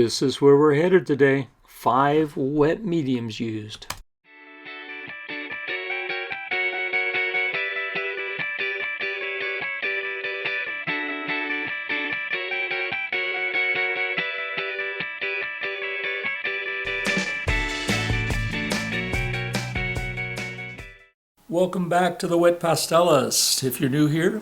This is where we're headed today. 5 wet mediums used. Welcome back to the Wet Pastelist. If you're new here,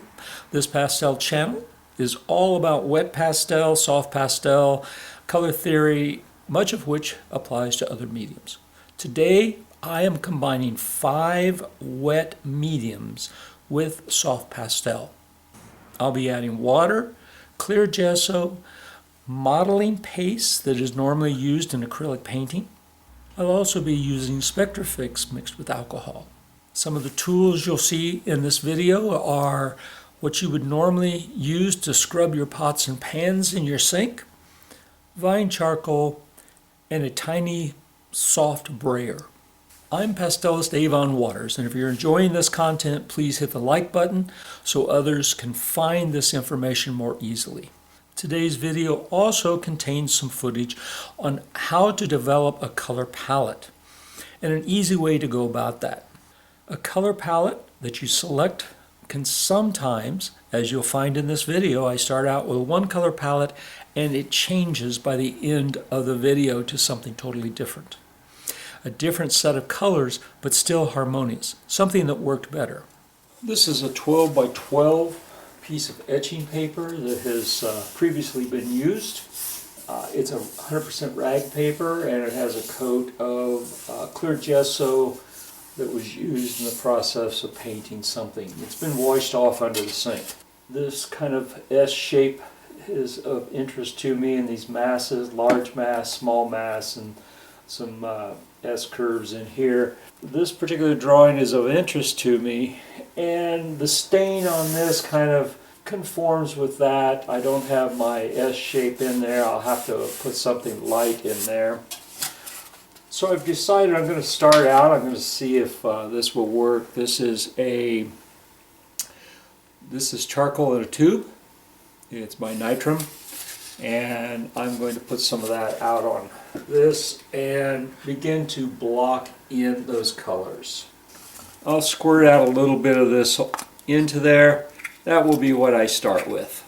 this pastel channel is all about wet pastel, soft pastel, color theory, much of which applies to other mediums. Today, I am combining 5 wet mediums with soft pastel. I'll be adding water, clear gesso, modeling paste that is normally used in acrylic painting. I'll also be using Spectrafix mixed with alcohol. Some of the tools you'll see in this video are what you would normally use to scrub your pots and pans in your sink, vine charcoal, and a tiny soft brayer. I'm Pastelist Avon Waters, and if you're enjoying this content, please hit the like button so others can find this information more easily. Today's video also contains some footage on how to develop a color palette and an easy way to go about that. A color palette that you select can sometimes, as you'll find in this video, I start out with one color palette and it changes by the end of the video to something totally different. A different set of colors, but still harmonious, something that worked better. This is a 12 by 12 piece of etching paper that has previously been used. It's a 100% rag paper and it has a coat of clear gesso that was used in the process of painting something. It's been washed off under the sink. This kind of S shape is of interest to me in these masses, large mass, small mass, and some S curves in here. This particular drawing is of interest to me, and the stain on this kind of conforms with that. I don't have my S shape in there. I'll have to put something light in there. So I've decided I'm going to start out. I'm going to see if this will work. This is charcoal in a tube. It's my nitrum, and I'm going to put some of that out on this and begin to block in those colors. I'll squirt out a little bit of this into there. That will be what I start with.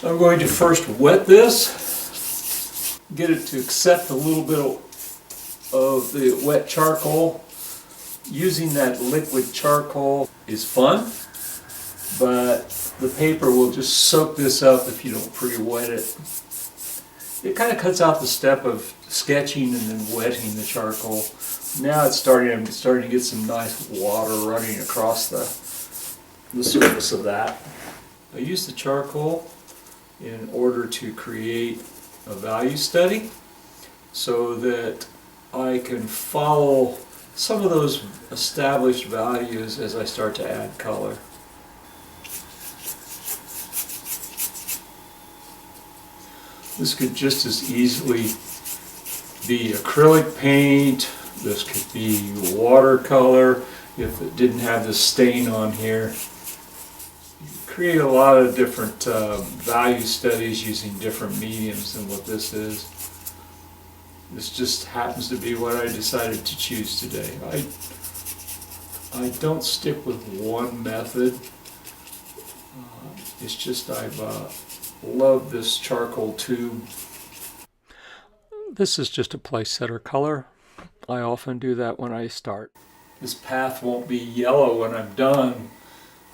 I'm going to first wet this, get it to accept a little bit of the wet charcoal. Using that liquid charcoal is fun, but the paper will just soak this up if you don't pre-wet it. It kind of cuts out the step of sketching and then wetting the charcoal. Now I'm starting to get some nice water running across the surface of that. I use the charcoal in order to create a value study so that I can follow some of those established values as I start to add color. This could just as easily be acrylic paint. This could be watercolor if it didn't have the stain on here. You can create a lot of different value studies using different mediums than what this is. This just happens to be what I decided to choose today. I don't stick with one method. It's just I've loved this charcoal tube. This is just a place setter color. I often do that when I start. This path won't be yellow when I'm done,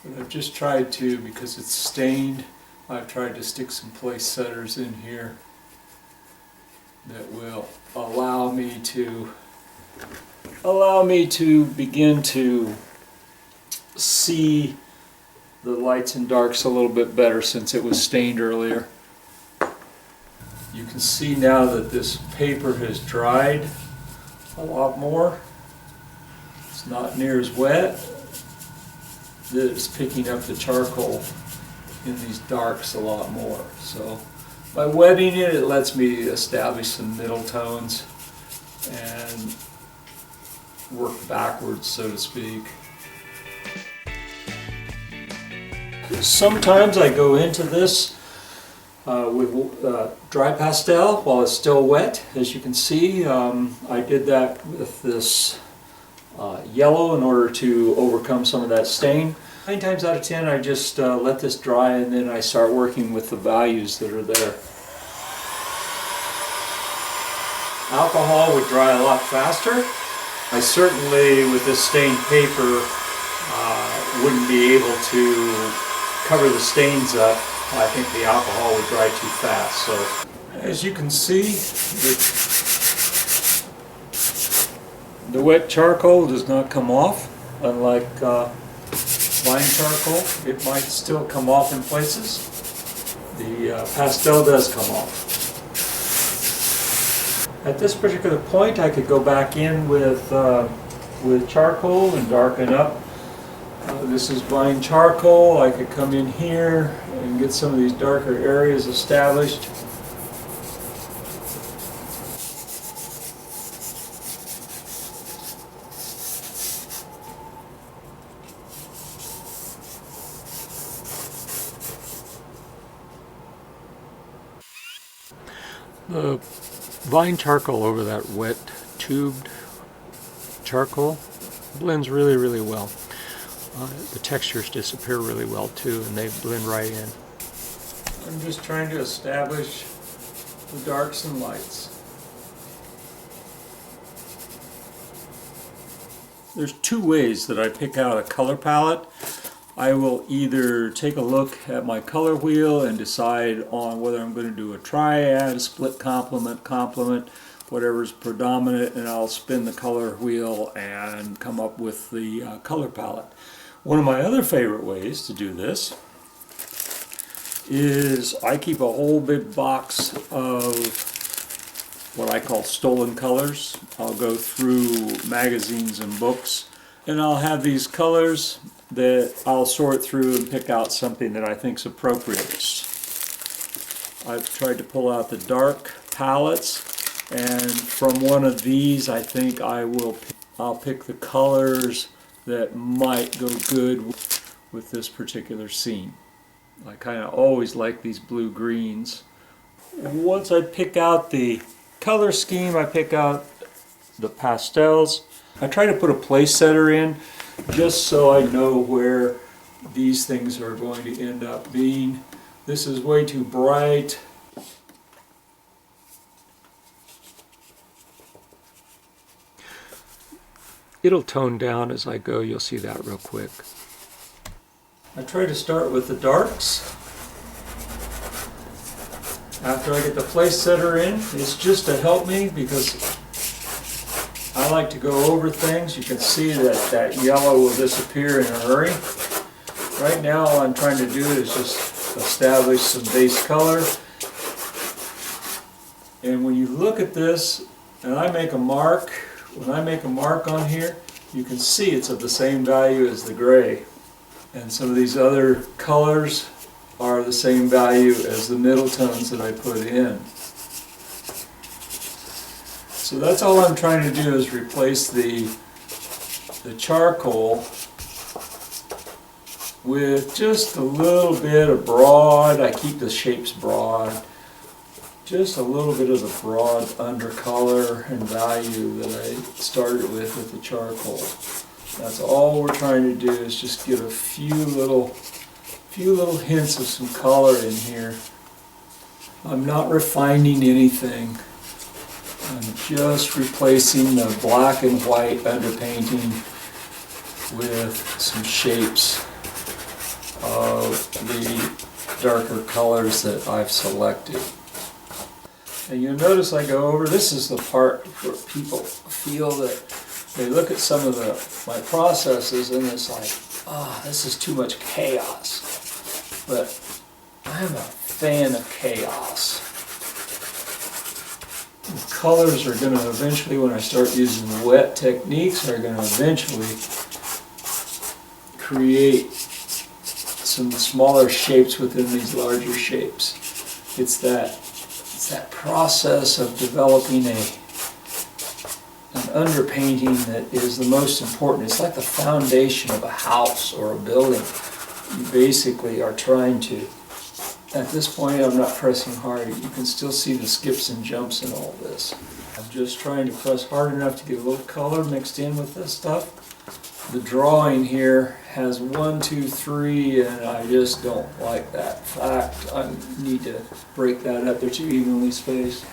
but I've just tried to, because it's stained, I've tried to stick some place setters in here that will allow me to begin to see the lights and darks a little bit better since it was stained earlier. You can see now that this paper has dried a lot more. It's not near as wet. It's picking up the charcoal in these darks a lot more. So by wetting it, it lets me establish some middle tones and work backwards, so to speak. Sometimes I go into this with dry pastel while it's still wet. As you can see, I did that with this yellow in order to overcome some of that stain. 9 times out of 10 I just let this dry, and then I start working with the values that are there. Alcohol would dry a lot faster. I certainly, with this stained paper, wouldn't be able to cover the stains up. I think the alcohol would dry too fast. So, as you can see, the wet charcoal does not come off, unlike fine charcoal. It might still come off in places. The pastel does come off. At this particular point, I could go back in with charcoal and darken up. This is vine charcoal. I could come in here and get some of these darker areas established. The vine charcoal over that wet tubed charcoal blends really, really well. The textures disappear really well too, and they blend right in. I'm just trying to establish the darks and lights. There's 2 ways that I pick out a color palette. I will either take a look at my color wheel and decide on whether I'm going to do a triad, a split complement, whatever's predominant, and I'll spin the color wheel and come up with the color palette. One of my other favorite ways to do this is I keep a whole big box of what I call stolen colors. I'll go through magazines and books, and I'll have these colors that I'll sort through and pick out something that I think is appropriate. I've tried to pull out the dark palettes, and from one of these I think I'll pick the colors that might go good with this particular scene. I kind of always like these blue greens. Once I pick out the color scheme, I pick out the pastels. I try to put a place setter in just so I know where these things are going to end up being. This is way too bright. It'll tone down as I go, you'll see that real quick. I try to start with the darks. After I get the place setter in, it's just to help me because I like to go over things. You can see that that yellow will disappear in a hurry. Right now all I'm trying to do is just establish some base color. And when you look at this, and I make a mark, when I make a mark on here, you can see it's of the same value as the gray. And some of these other colors are the same value as the middle tones that I put in. So that's all I'm trying to do, is replace the charcoal with just a little bit of broad. I keep the shapes broad. Just a little bit of the broad undercolor and value that I started with the charcoal. That's all we're trying to do, is just get a few little hints of some color in here. I'm not refining anything. I'm just replacing the black and white underpainting with some shapes of the darker colors that I've selected. And you'll notice I go over, this is the part where people feel that they look at some of my processes and it's like, oh, this is too much chaos. But I'm a fan of chaos. The colors are going to eventually, when I start using wet techniques, are going to eventually create some smaller shapes within these larger shapes. It's that process of developing an underpainting that is the most important. It's like the foundation of a house or a building. You basically are trying to At this point, I'm not pressing hard. You can still see the skips and jumps in all this. I'm just trying to press hard enough to get a little color mixed in with this stuff. The drawing here has 1, 2, 3, and I just don't like that fact. I need to break that up. They're too evenly spaced.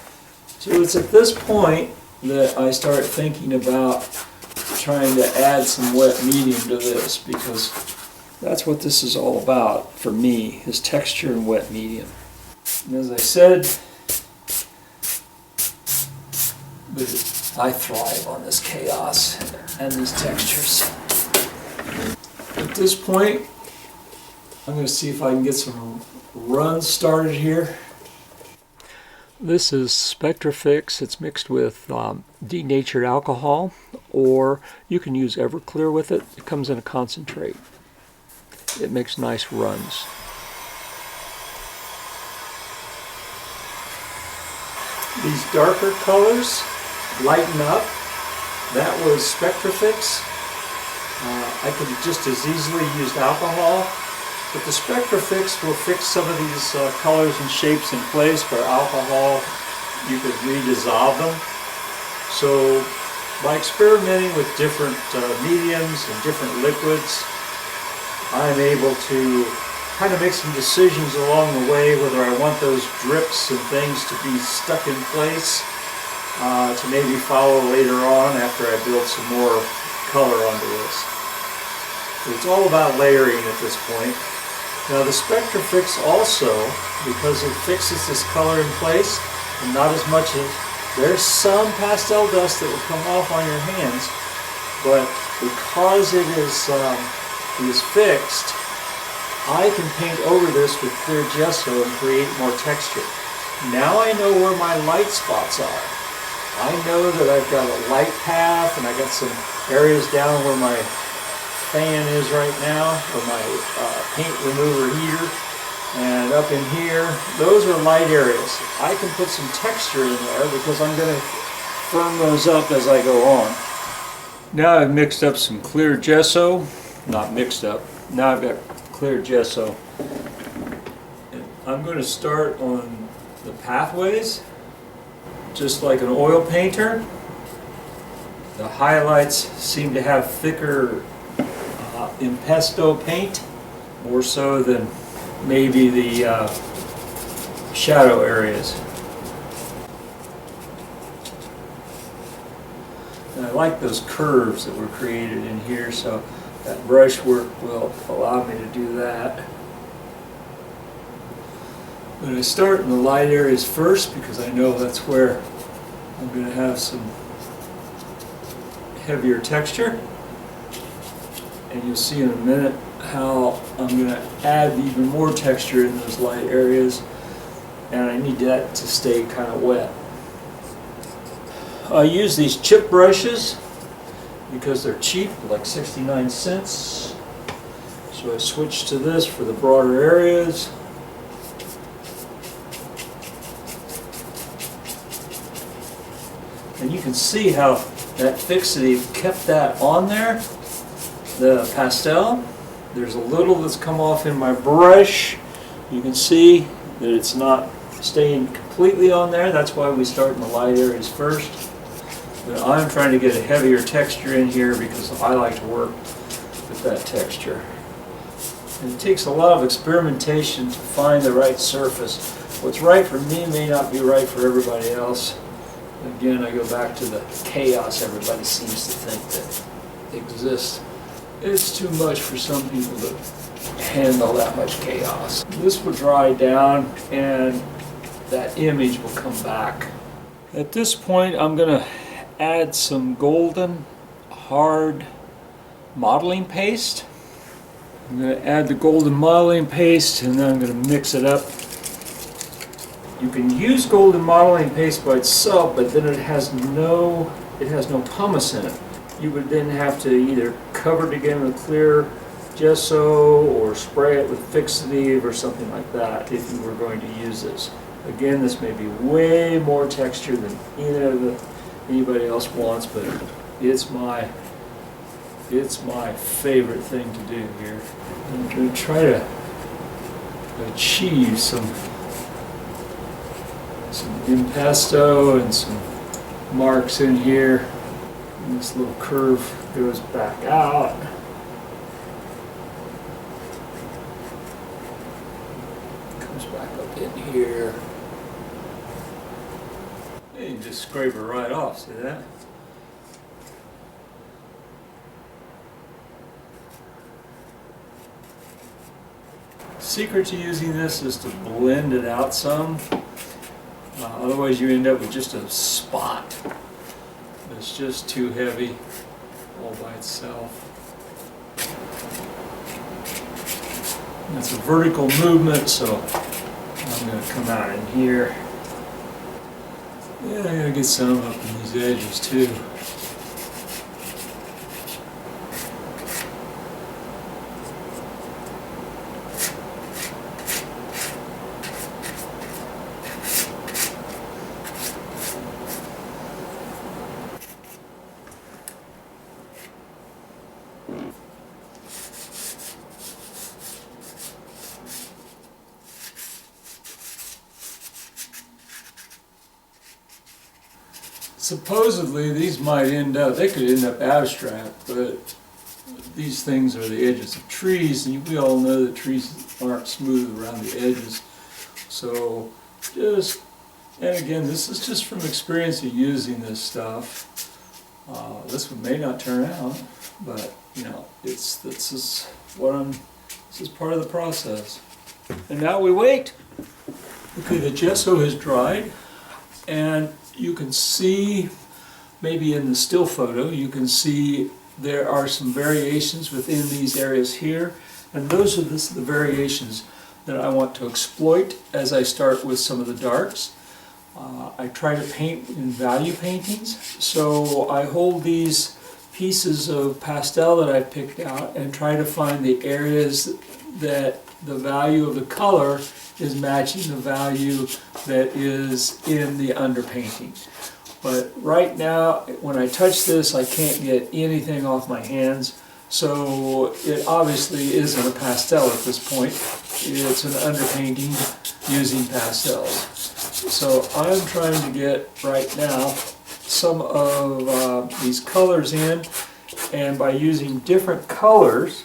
So it's at this point that I start thinking about trying to add some wet medium to this, because that's what this is all about for me, is texture and wet medium. And as I said, I thrive on this chaos and these textures. At this point, I'm going to see if I can get some runs started here. This is Spectrafix. It's mixed with denatured alcohol, or you can use Everclear with it. It comes in a concentrate. It makes nice runs. These darker colors lighten up. That was Spectrafix. I could just as easily used alcohol, but the Spectrafix will fix some of these colors and shapes in place, where alcohol, you could redissolve them. So by experimenting with different mediums and different liquids, I'm able to kind of make some decisions along the way whether I want those drips and things to be stuck in place, to maybe follow later on after I build some more color onto this. It's all about layering at this point. Now the Spectrafix also, because it fixes this color in place, and not as much as, there's some pastel dust that will come off on your hands, but because it is fixed, I can paint over this with clear gesso and create more texture. Now I know where my light spots are. I know that I've got a light path, and I got some areas down where my fan is right now, or my paint remover heater, and up in here, those are light areas. I can put some texture in there because I'm going to firm those up as I go on. Now I've mixed up some clear gesso, not mixed up, now I've got clear gesso. And I'm going to start on the pathways, just like an oil painter. The highlights seem to have thicker impasto paint, more so than maybe the shadow areas. And I like those curves that were created in here, so that brush work will allow me to do that. But I start in the light areas first because I know that's where I'm going to have some heavier texture. And you'll see in a minute how I'm going to add even more texture in those light areas, and I need that to stay kind of wet. I use these chip brushes because they're cheap, like 69 cents. So I switch to this for the broader areas. And you can see how that fixity kept that on there. The pastel, there's a little that's come off in my brush. You can see that it's not staying completely on there. That's why we start in the light areas first. But I'm trying to get a heavier texture in here because I like to work with that texture. And it takes a lot of experimentation to find the right surface. What's right for me may not be right for everybody else. Again, I go back to the chaos everybody seems to think that exists. It's too much for some people to handle that much chaos. This will dry down and that image will come back. At this point, I'm going to add some golden hard modeling paste. I'm going to add the golden modeling paste and then I'm going to mix it up. You can use golden modeling paste by itself, but then it has no pumice in it. You would then have to either cover it again with clear gesso or spray it with fixative or something like that if you were going to use this. Again, this may be way more texture than anybody else wants, but it's my favorite thing to do here. I'm going to try to achieve some impasto and some marks in here. And this little curve goes back out. Comes back up in here. And you just scrape it right off, see that? Secret to using this is to blend it out some. Otherwise you end up with just a spot. It's just too heavy all by itself. And it's a vertical movement, so I'm going to come out in here. Yeah, I got to get some up in these edges too. Supposedly these might end up, they could end up abstract, but these things are the edges of trees, and we all know that trees aren't smooth around the edges. So just, and again, this is just from experience of using this stuff. This one may not turn out, but you know, this is part of the process. And now we wait. Okay, the gesso has dried, and you can see, maybe in the still photo, you can see there are some variations within these areas here, and those are the variations that I want to exploit as I start with some of the darks. I try to paint in value paintings, so I hold these pieces of pastel that I picked out and try to find the areas that the value of the color is matching the value that is in the underpainting. But right now, when I touch this, I can't get anything off my hands, so it obviously isn't a pastel at this point. It's an underpainting using pastels. So I'm trying to get, right now, some of these colors in, and by using different colors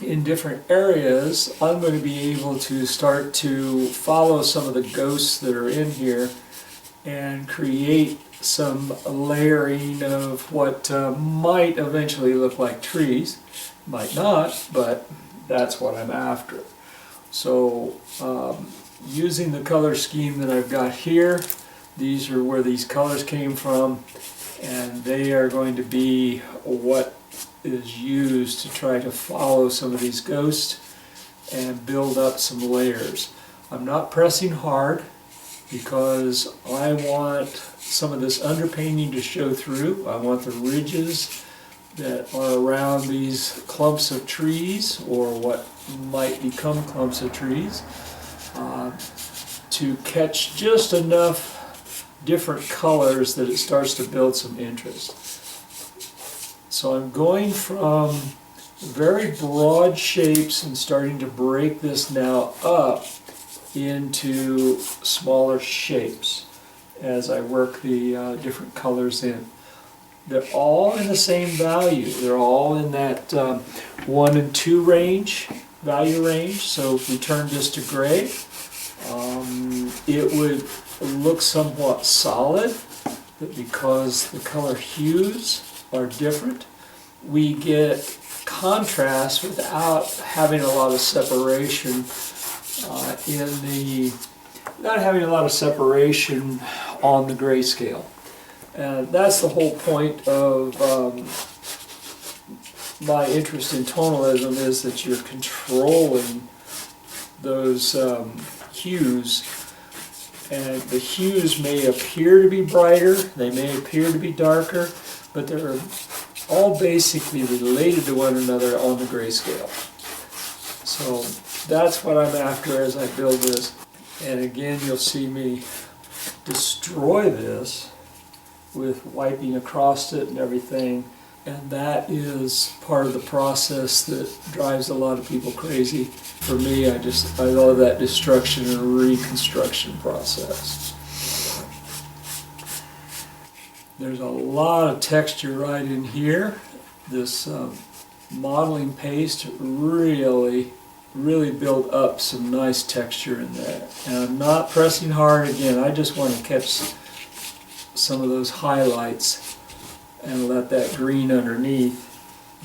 in different areas, I'm going to be able to start to follow some of the ghosts that are in here and create some layering of what might eventually look like trees. Might not, but that's what I'm after. So using the color scheme that I've got here, these are where these colors came from, and they are going to be what is used to try to follow some of these ghosts and build up some layers. I'm not pressing hard because I want some of this underpainting to show through. I want the ridges that are around these clumps of trees, or what might become clumps of trees, to catch just enough different colors that it starts to build some interest. So I'm going from very broad shapes and starting to break this now up into smaller shapes as I work the different colors in. They're all in the same value. They're all in that 1 and 2 range, value range. So if we turn this to gray, it would look somewhat solid, but because the color hues are different, we get contrast without having a lot of separation on the grayscale. And that's the whole point of my interest in tonalism, is that you're controlling those hues. And the hues may appear to be brighter, they may appear to be darker, but they're all basically related to one another on the grayscale. So that's what I'm after as I build this. And again, you'll see me destroy this with wiping across it and everything And that is part of the process that drives a lot of people crazy. For me, I love that destruction and reconstruction process. There's a lot of texture right in here. This modeling paste really built up some nice texture in there. And I'm not pressing hard again, I just want to catch some of those highlights and let that green underneath,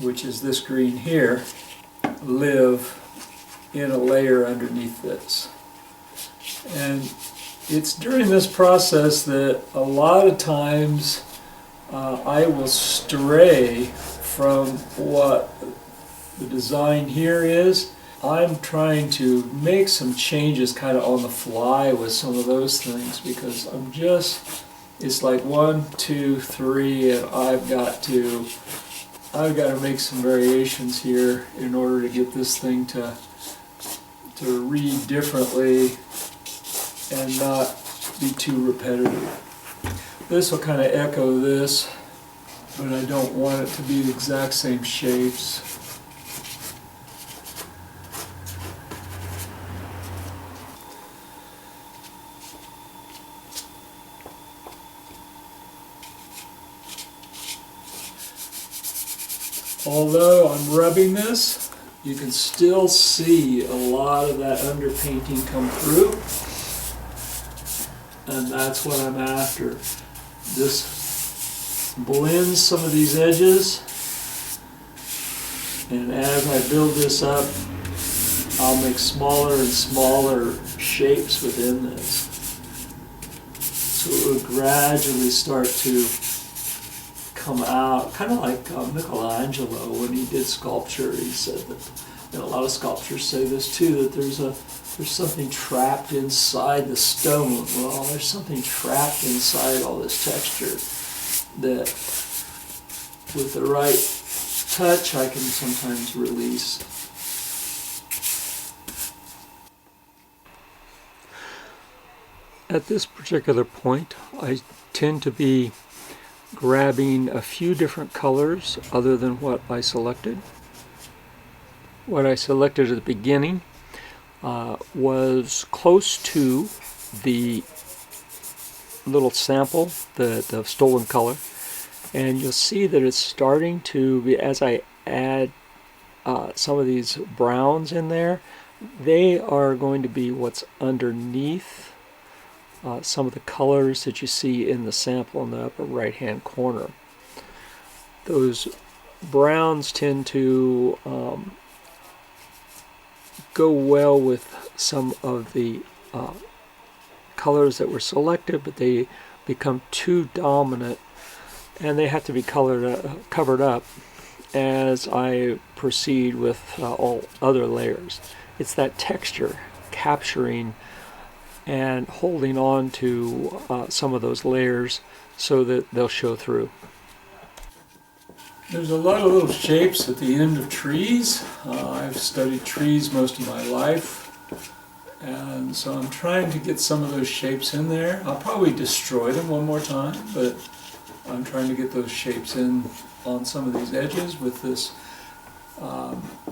which is this green here, live in a layer underneath this. And it's during this process that a lot of times I will stray from what the design here is. I'm trying to make some changes kind of on the fly with some of those things, because it's like 1, 2, 3, and I've got to make some variations here in order to get this thing to read differently and not be too repetitive. This will kind of echo this, but I don't want it to be the exact same shapes. Although I'm rubbing this, you can still see a lot of that underpainting come through, and that's what I'm after. This blends some of these edges, and as I build this up, I'll make smaller and smaller shapes within this. So it will gradually start to come out, kind of like Michelangelo when he did sculpture. He said that, and a lot of sculptors say this too, that there's something trapped inside the stone. Well, there's something trapped inside all this texture that with the right touch I can sometimes release. At this particular point, I tend to be grabbing a few different colors other than what I selected. What I selected at the beginning was close to the little sample, the stolen color, and you'll see that it's starting to be, as I add some of these browns in there, they are going to be what's underneath some of the colors that you see in the sample in the upper right hand corner. Those browns tend to go well with some of the colors that were selected, but they become too dominant and they have to be covered up as I proceed with all other layers. It's that texture capturing and holding on to some of those layers so that they'll show through. There's a lot of little shapes at the end of trees. I've studied trees most of my life, and so I'm trying to get some of those shapes in there. I'll probably destroy them one more time, but I'm trying to get those shapes in on some of these edges with this.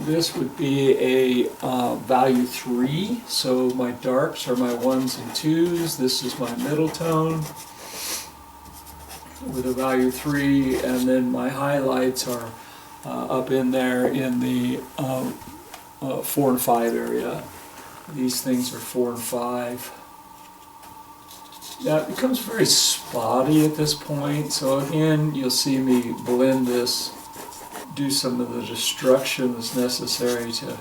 This would be a value 3, so my darks are my 1s and 2s. This is my middle tone with a value 3, and then my highlights are up in there in the 4 and 5 area. These things are 4 and 5. Now it becomes very spotty at this point, so again you'll see me blend this, do some of the destruction that's necessary to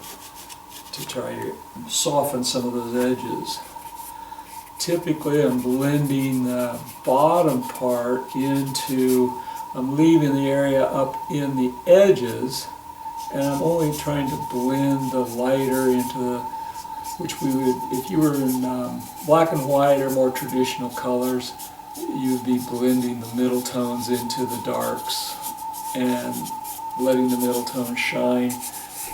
try to soften some of those edges. Typically I'm blending the bottom part into, I'm leaving the area up in the edges, and I'm only trying to blend the lighter into the, which we would, if you were in black and white or more traditional colors, you would be blending the middle tones into the darks and letting the middle tone shine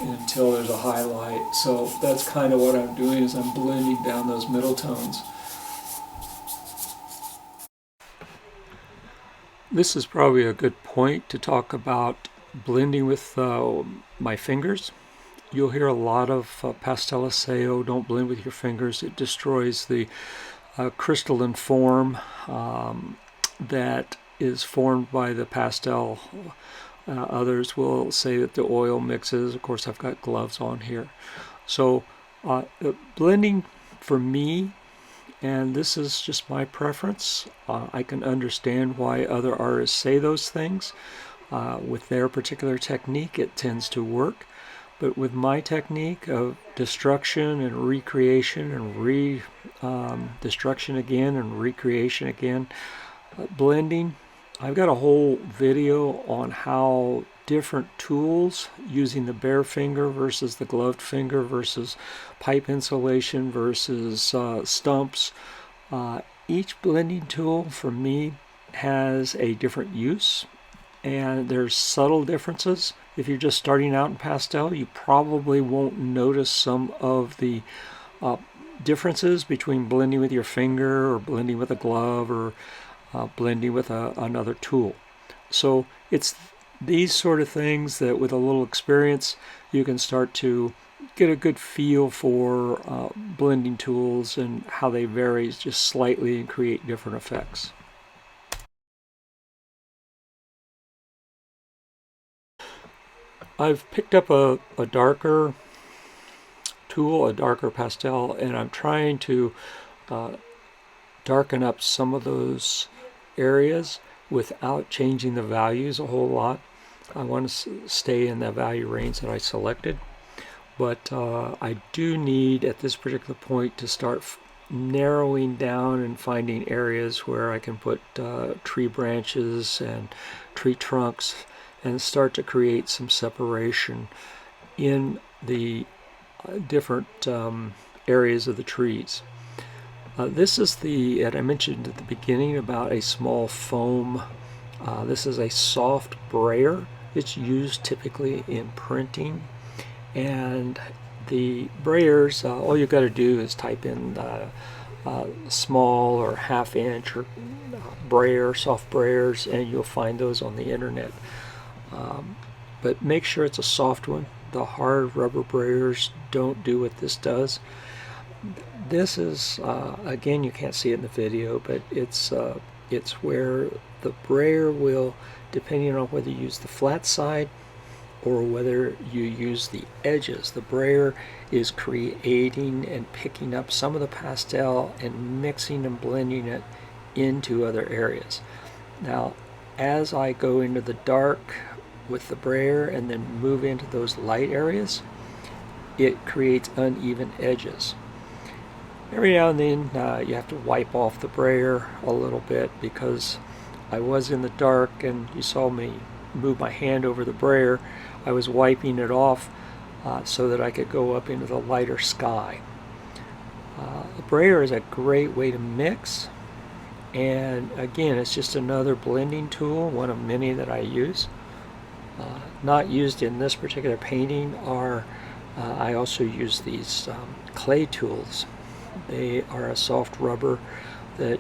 until there's a highlight. So that's kind of what I'm doing, is I'm blending down those middle tones. This is probably a good point to talk about blending with my fingers. You'll hear a lot of pastelists say, oh, don't blend with your fingers. It destroys the crystalline form that is formed by the pastel. Others will say that the oil mixes. Of course, I've got gloves on here. So blending for me, and this is just my preference, I can understand why other artists say those things. With their particular technique, it tends to work. But with my technique of destruction and recreation and destruction again and recreation again, blending, I've got a whole video on how different tools using the bare finger versus the gloved finger versus pipe insulation versus stumps. Each blending tool for me has a different use, and there's subtle differences. If you're just starting out in pastel, you probably won't notice some of the differences between blending with your finger or blending with a glove or blending with another tool. So it's these sort of things that with a little experience you can start to get a good feel for blending tools and how they vary just slightly and create different effects. I've picked up a darker tool, a darker pastel, and I'm trying to darken up some of those areas without changing the values a whole lot. I want to stay in the value range that I selected, but I do need at this particular point to start narrowing down and finding areas where I can put tree branches and tree trunks and start to create some separation in the different areas of the trees. This is the, and I mentioned at the beginning about a small foam. This is a soft brayer. It's used typically in printing, and the brayers, all you've got to do is type in small or half-inch or brayer, soft brayers, and you'll find those on the internet. But make sure it's a soft one. The hard rubber brayers don't do what this does. This is, again, you can't see it in the video, but it's where the brayer will, depending on whether you use the flat side or whether you use the edges, the brayer is creating and picking up some of the pastel and mixing and blending it into other areas. Now, as I go into the dark with the brayer and then move into those light areas, it creates uneven edges. Every now and then you have to wipe off the brayer a little bit, because I was in the dark and you saw me move my hand over the brayer. I was wiping it off so that I could go up into the lighter sky. The brayer is a great way to mix, and again, it's just another blending tool, one of many that I use. Not used in this particular painting are, I also use these clay tools. They are a soft rubber that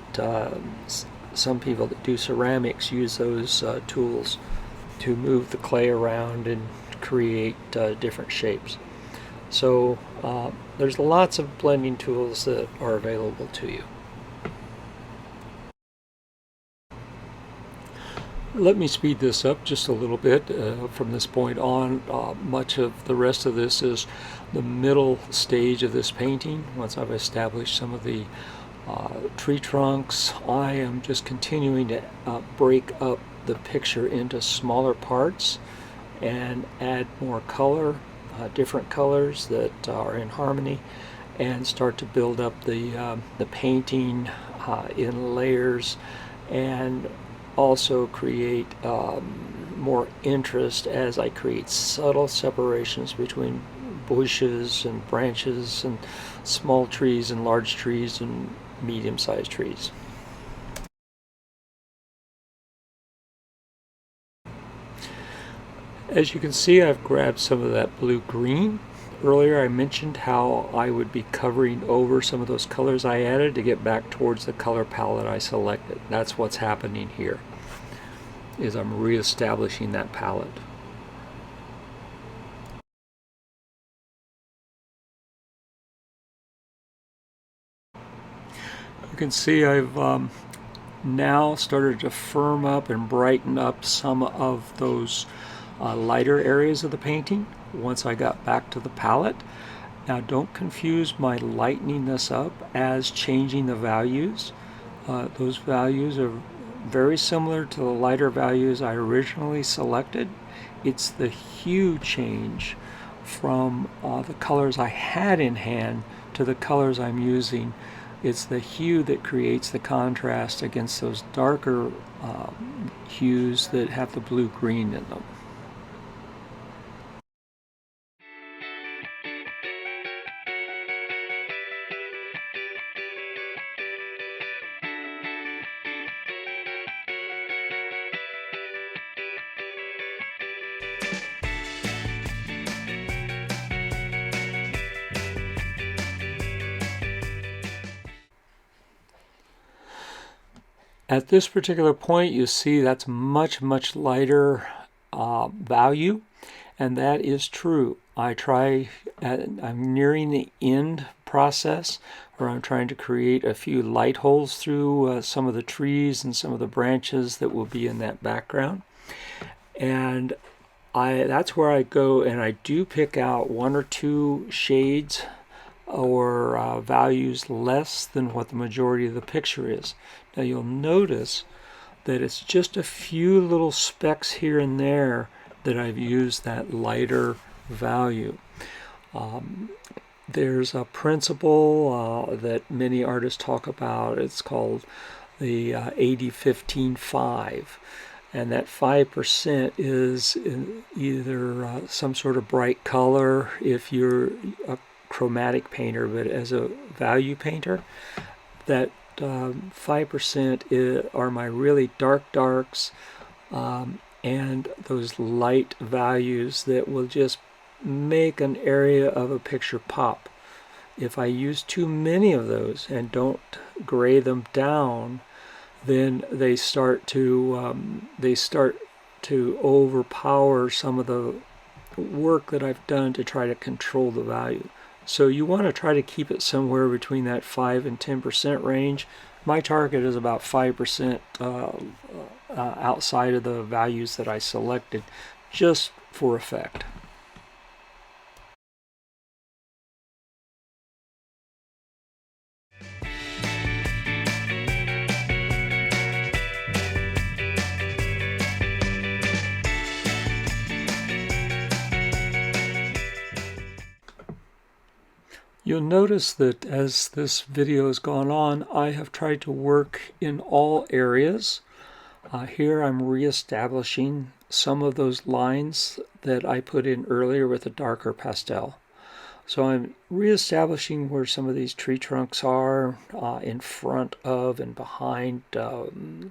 some people that do ceramics use those tools to move the clay around and create different shapes. So there's lots of blending tools that are available to you. Let me speed this up just a little bit. From this point on, much of the rest of this is the middle stage of this painting. Once I've established some of the tree trunks, I am just continuing to break up the picture into smaller parts and add more color, different colors that are in harmony, and start to build up the painting in layers, and also create more interest as I create subtle separations between bushes and branches and small trees and large trees and medium-sized trees. As you can see, I've grabbed some of that blue-green. Earlier I mentioned how I would be covering over some of those colors I added to get back towards the color palette I selected. That's what's happening here. is I'm reestablishing that palette. You can see I've now started to firm up and brighten up some of those lighter areas of the painting once I got back to the palette. Now don't confuse my lightening this up as changing the values. Those values are very similar to the lighter values I originally selected. It's the hue change from the colors I had in hand to the colors I'm using. It's the hue that creates the contrast against those darker hues that have the blue-green in them. At this particular point, you see that's much lighter value, and that is true. I'm nearing the end process where I'm trying to create a few light holes through some of the trees and some of the branches that will be in that background. And that's where I go and I do pick out one or two shades or values less than what the majority of the picture is. Now you'll notice that it's just a few little specks here and there that I've used that lighter value. There's a principle that many artists talk about. It's called the 80-15-5. And that 5% is either some sort of bright color if you're a chromatic painter, but as a value painter, that 5% are my really dark darks and those light values that will just make an area of a picture pop. If I use too many of those and don't gray them down, then they start to overpower some of the work that I've done to try to control the value. So you want to try to keep it somewhere between that 5 and 10% range. My target is about 5% outside of the values that I selected, just for effect. You'll notice that as this video has gone on, I have tried to work in all areas. Here I'm reestablishing some of those lines that I put in earlier with a darker pastel. So I'm reestablishing where some of these tree trunks are in front of and behind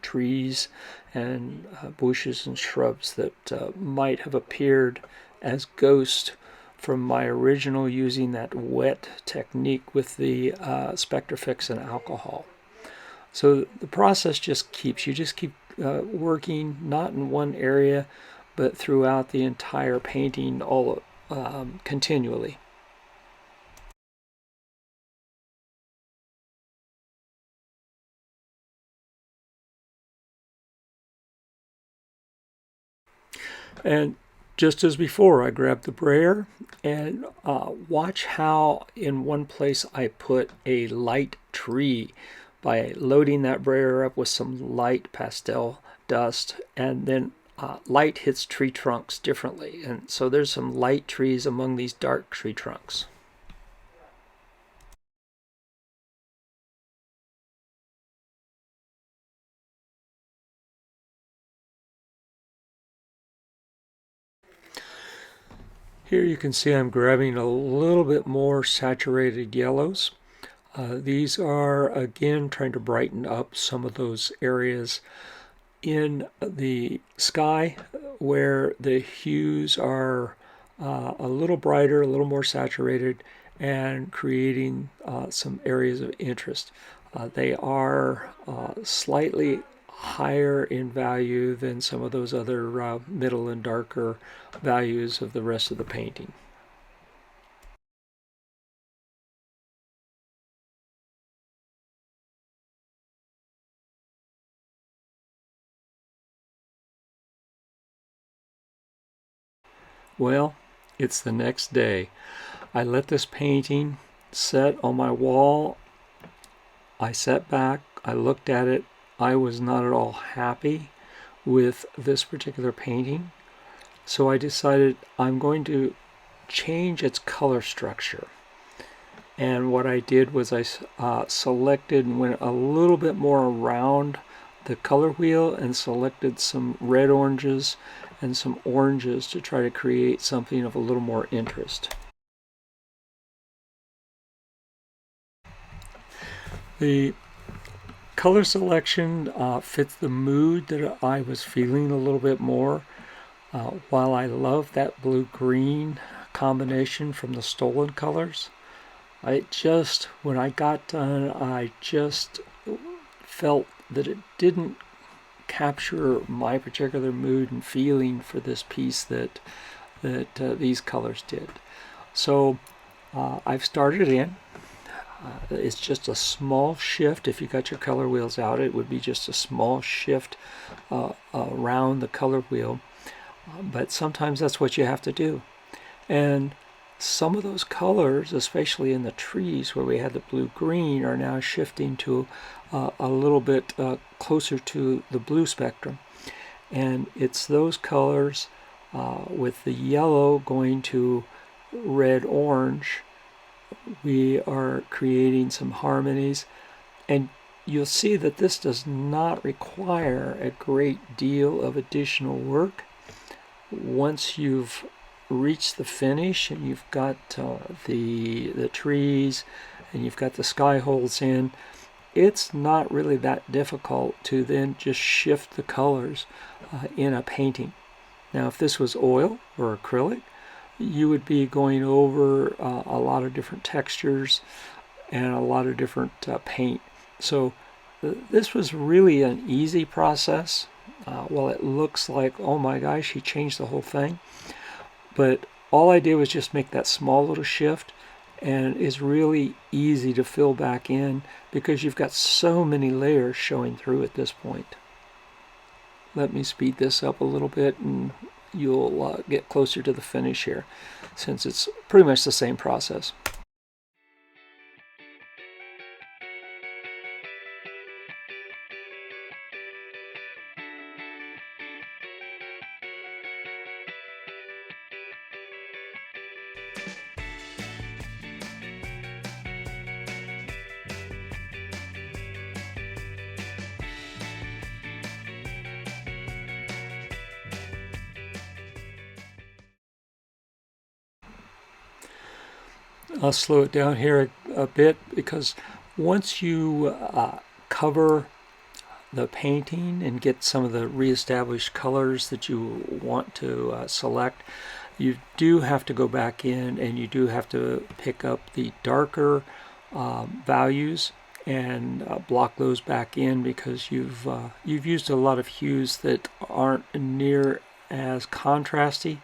trees and bushes and shrubs that might have appeared as ghosts from my original using that wet technique with the Spectrafix and alcohol. So the process just keeps, you just keep working not in one area but throughout the entire painting all continually. And just as before, I grabbed the brayer and watch how in one place I put a light tree by loading that brayer up with some light pastel dust, and then light hits tree trunks differently. And so there's some light trees among these dark tree trunks. Here you can see I'm grabbing a little bit more saturated yellows. These are, again, trying to brighten up some of those areas in the sky where the hues are a little brighter, a little more saturated, and creating some areas of interest. They are slightly higher in value than some of those other middle and darker values of the rest of the painting. Well, it's the next day. I let this painting set on my wall. I sat back, I looked at it. I was not at all happy with this particular painting. So I decided I'm going to change its color structure. And what I did was I selected and went a little bit more around the color wheel and selected some red oranges and some oranges to try to create something of a little more interest. The color selection fits the mood that I was feeling a little bit more. While I love that blue-green combination from the Stolen colors, when I got done, I just felt that it didn't capture my particular mood and feeling for this piece that these colors did. So I've started in. It's just a small shift. If you got your color wheels out, it would be just a small shift around the color wheel. But sometimes that's what you have to do. And some of those colors, especially in the trees where we had the blue-green, are now shifting to a little bit closer to the blue spectrum. And it's those colors with the yellow going to red-orange. We are creating some harmonies, and you'll see that this does not require a great deal of additional work. Once you've reached the finish and you've got the trees and you've got the sky holes in, it's not really that difficult to then just shift the colors in a painting. Now, if this was oil or acrylic, you would be going over a lot of different textures and a lot of different paint. So this was really an easy process. Well, it looks like, oh my gosh, he changed the whole thing. But all I did was just make that small little shift, and it's really easy to fill back in because you've got so many layers showing through at this point. Let me speed this up a little bit and you'll get closer to the finish here, since it's pretty much the same process. I'll slow it down here a bit because once you cover the painting and get some of the reestablished colors that you want to select, you do have to go back in and you do have to pick up the darker values and block those back in, because you've used a lot of hues that aren't near as contrasty.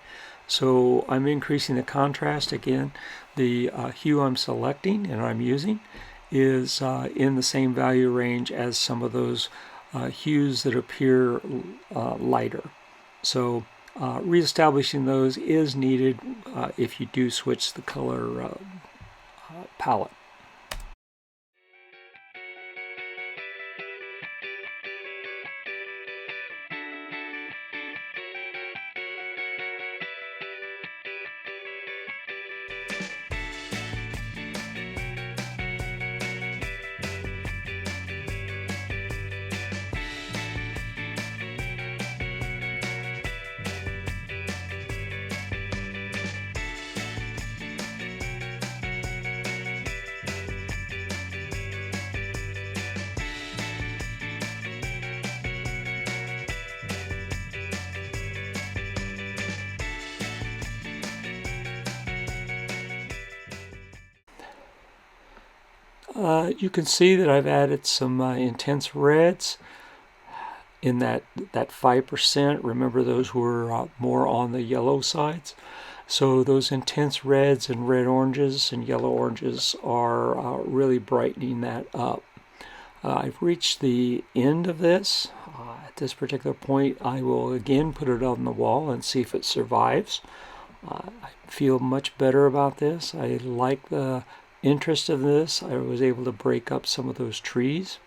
So I'm increasing the contrast again. The hue I'm selecting and I'm using is in the same value range as some of those hues that appear lighter. So reestablishing those is needed if you do switch the color palette. You can see that I've added some intense reds. in that 5%. Remember, those were more on the yellow sides. So those intense reds and red oranges and yellow oranges are really brightening that up. I've reached the end of this. At this particular point, I will again put it on the wall and see if it survives. I feel much better about this. I like the interest of this. I was able to break up some of those trees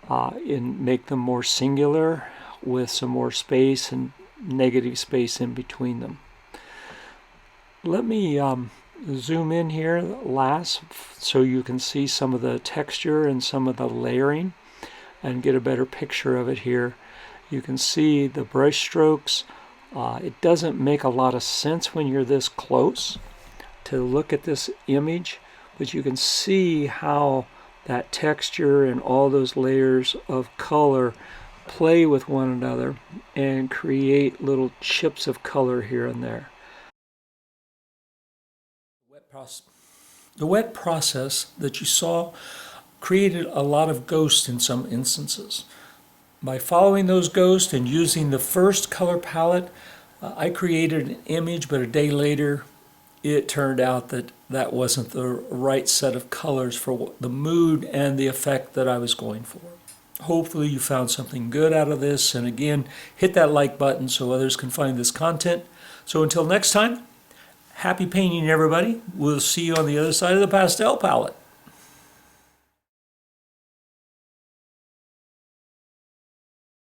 and make them more singular with some more space and negative space in between them. Let me zoom in here last so you can see some of the texture and some of the layering and get a better picture of it here. You can see the brush strokes. It doesn't make a lot of sense when you're this close to look at this image, but you can see how that texture and all those layers of color play with one another and create little chips of color here and there. The wet process that you saw created a lot of ghosts in some instances. By following those ghosts and using the first color palette, I created an image, but a day later it turned out that that wasn't the right set of colors for the mood and the effect that I was going for. Hopefully you found something good out of this, and again, hit that like button so others can find this content. So until next time, happy painting, everybody. We'll see you on the other side of the pastel palette.